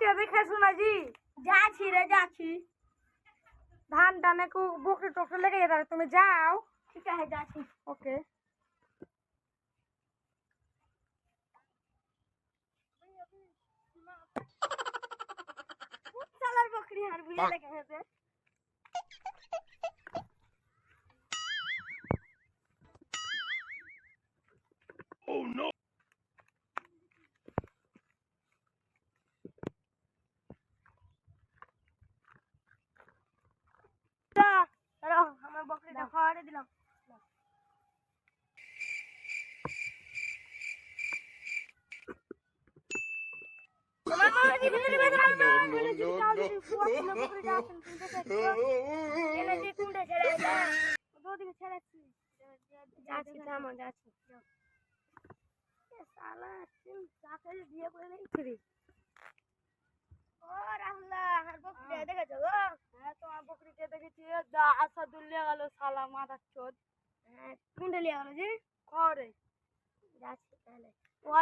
কে দেখে শোনাজি যাচ্ছি রে যাচ্ছি। ধান টানে কু বকরি টকরি লেগে যেতে তুমি যাও। ঠিক আছে যাচ্ছি। ওকে সালার বকরি হার ভুলে লেগে গেছে। আমার বকরিটা খাওয়ারে দিলাম।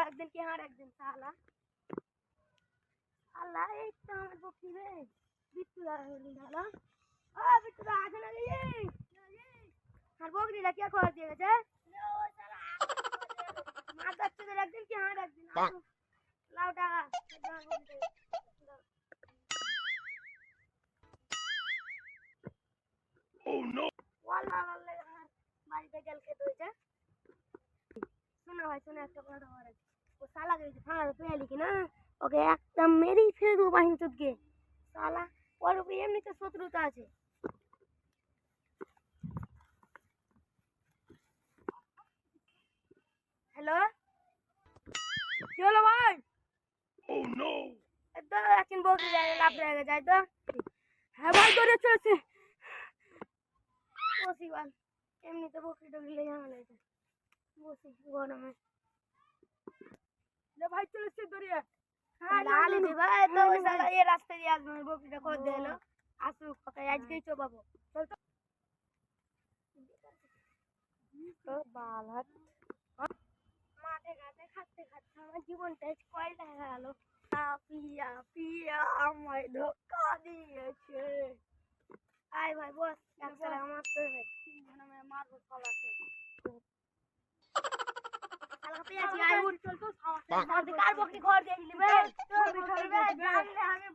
একদিন কি আর একদিন সালা আল্লাহ এই তো আমার বকরি রে বিট্টু দাঁড়া বিট্টু দা আছে না রে আর বকরিটা কে করে দিয়ে গেছে মাথা চুদের একদিন কি আর একদিন লাউটা বাড়িতে গেল খেতে হয়েছে। শোনো ভাই শোনো একটা কথা বলে ও সালা গেছে ফাঁড়া তুই এলি কি না ওকে একদম মেরেই ফেলে দেবো বাহিনী চোদকে সালা ওর উপরে এমনিতে শত্রুতা আছে। হ্যালো কি হলো ভাই? তো এখন বকরি লাভ রেখে যায় তো হ্যাঁ ভাই ধরে চলেছে। বসি বল এমনিতে বকরি টকরি লেগে ঝামেলা হয়েছে বসি গরমে ভাই চলেছে দরিয়া। লালি দি ভাই তো ওই সালা এই রাস্তা দিয়ে আসবে বকরিটা কর দিলো আসুক ওকে আজকেই চোবাবো তো বাল হাত মাঠে ঘাটে খাটতে খাটতে আমার জীবনটা কয়টা হয়ে গেল পিয়া পিয়া আমায় ধোকা দিয়েছে। আয় ভাই বস একসাথে আমার তো মারবো সালাকে। শালা পেয়েছি আয় উঠ চল তো কার বকরি ঘর দিয়ে দিলি বে তোর ভিতরে বে জানলে আমি